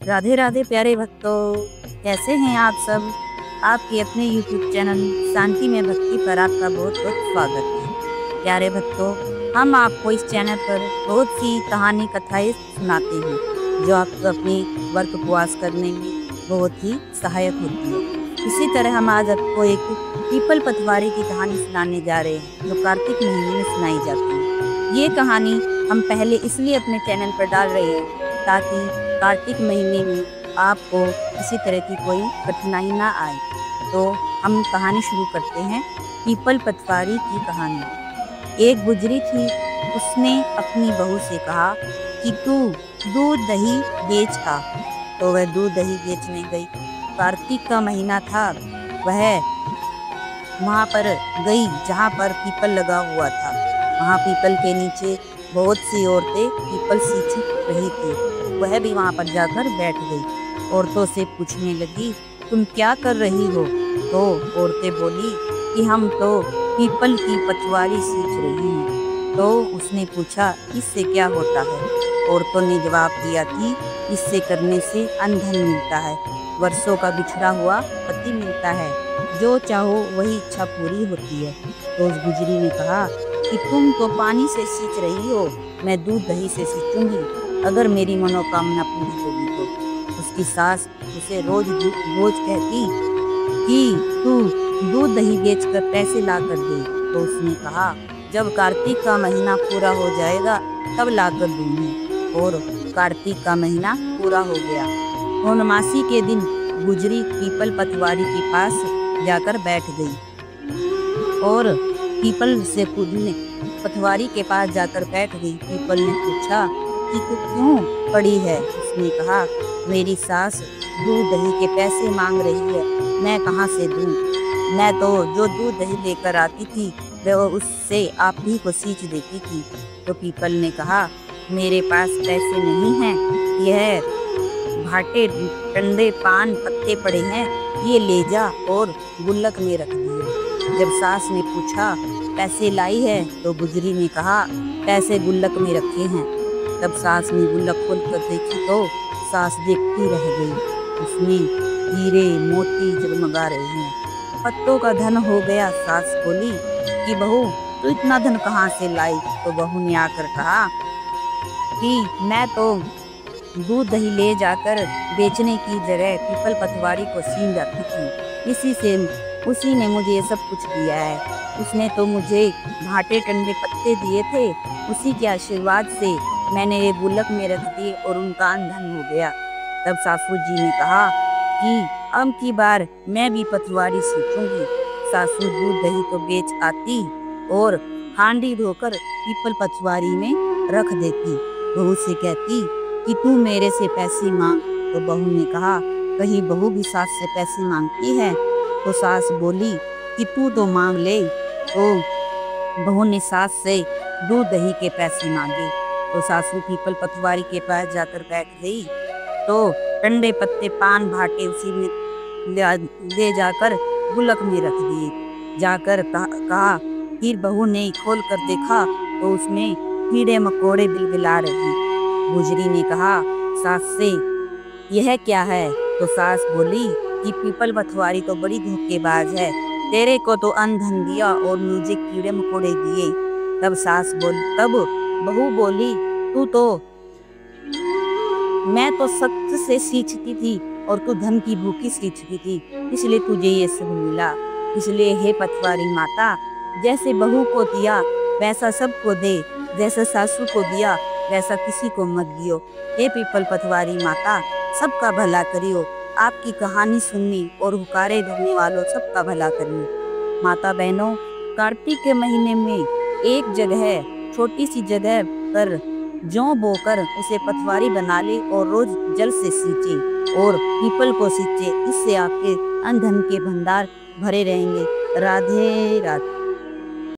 राधे राधे प्यारे भक्तों, कैसे हैं आप सब। आपके अपने YouTube चैनल शांति में भक्ति पर आपका बहुत बहुत स्वागत है। प्यारे भक्तों, हम आपको इस चैनल पर बहुत सी कहानी कथाएं सुनाते हैं जो आपको अपने वर्क उपवास करने में बहुत ही सहायक होती है। इसी तरह हम आज आपको एक पीपल पतवारी की कहानी सुनाने जा रहे हैं जो कार्तिक महीने में सुनाई जाती है। ये कहानी हम पहले इसलिए अपने चैनल पर डाल रहे हैं ताकि कार्तिक महीने में आपको किसी तरह की कोई कठिनाई ना आए। तो हम कहानी शुरू करते हैं। पीपल पतवारी की कहानी। एक गुजरी थी, उसने अपनी बहू से कहा कि तू दूध दही बेच आ। तो वह दूध दही बेचने गई। कार्तिक का महीना था, वह वहाँ पर गई जहाँ पर पीपल लगा हुआ था। वहाँ पीपल के नीचे बहुत सी औरतें पीपल सींच रही थी। वह भी वहाँ पर जाकर बैठ गई। औरतों से पूछने लगी, तुम क्या कर रही हो? तो औरतें बोली कि हम तो पीपल की पतवारी सींच रही हैं। तो उसने पूछा, इससे क्या होता है? औरतों ने जवाब दिया कि इससे करने से अंधन मिलता है, वर्षों का बिछड़ा हुआ पति मिलता है, जो चाहो वही इच्छा पूरी होती है। तो उस गुजरी ने कहा कि तुम तो पानी से सींच रही हो, मैं दूध दही से सींचूंगी, अगर मेरी मनोकामना पूरी होगी तो। उसकी सास उसे रोज कहती कि तू दूध दही बेचकर पैसे ला कर दे। तो उसने कहा, जब कार्तिक का महीना पूरा हो जाएगा तब ला कर दूंगी। और कार्तिक का महीना पूरा हो गया। पूर्णमासी के दिन गुजरी पीपल पतवारी के पास जाकर बैठ गई और पीपल से पतवारी के पास जाकर बैठ गई। पीपल ने पूछा कि तू क्यों पड़ी है? उसने कहा, मेरी सास दूध दही के पैसे मांग रही है, मैं कहाँ से दूं? मैं तो जो दूध दही लेकर आती थी वह उससे आप ही को सींच देती थी। तो पीपल ने कहा, मेरे पास पैसे नहीं हैं, यह भाटे टंडे पान पत्ते पड़े हैं, ये ले जा और गुल्लक में रख दिए। जब सास ने पूछा, पैसे लाई है? तो गुजरी ने कहा, पैसे गुल्लक में रखे हैं। तब सास ने गुल्लक खोल कर देखी तो सास देखती रह गई। उसमें हीरे मोती जगमगा रहे हैं, पत्तों का धन हो गया। सास बोली कि बहू, तू इतना धन कहाँ से लाई? तो बहू ने आकर कहा कि मैं तो दूध दही ले जाकर बेचने की जगह पीपल पतवारी को सीन जाती थी, उसी ने मुझे ये सब कुछ दिया है। उसने तो मुझे भाटे टंडे पत्ते दिए थे, उसी के आशीर्वाद से मैंने ये गुल्लक में रख दिए और उनका धन हो गया। तब सासू जी ने कहा कि अब की बार मैं भी पतवारी सींचूंगी। सासू दूध दही तो बेच आती और हांडी धोकर पीपल पतवारी में रख देती। बहू से कहती कि तू मेरे से पैसे मांग। तो बहू ने कहा, कहीं बहू भी सास से पैसे मांगती है? तो सास बोली कि तू तो मांग ले। तो बहू ने सास से दूध दही के पैसे मांगे। तो सासू पीपल पतवारी के पास जाकर बैठ गई तो ठंडे पत्ते पान भाटे उसी में ले जाकर गुल्लक में रख दिए। जाकर कहा, फिर बहू ने खोल कर देखा तो उसमें कीड़े मकोड़े बिलबिला रहे। गुजरी ने कहा सास से, यह क्या है? तो सास बोली कि पीपल पतवारी तो बड़ी धोखेबाज है, तेरे को तो अंधन दिया और मुझे कीड़े मकोड़े दिए। तब बहू बोली, मैं तो सख्त से सींचती थी और तू धन की भूखी सींचती थी, इसलिए तुझे ये सब मिला। इसलिए हे पतवारी माता, जैसे बहू को दिया वैसा सबको दे, जैसा सासू को दिया वैसा किसी को मत दियो। हे पीपल पतवारी माता, सबका भला करियो। आपकी कहानी सुननी और हुकारे धरने वालों सबका भला करियो। माता बहनों, कार्तिक के महीने में एक जगह, छोटी सी जगह पर जौ बोकर उसे पतवारी बना ले और रोज जल से सींचे और पीपल को सींचे। इससे आपके अन्न धन के भंडार भरे रहेंगे। राधे राधे।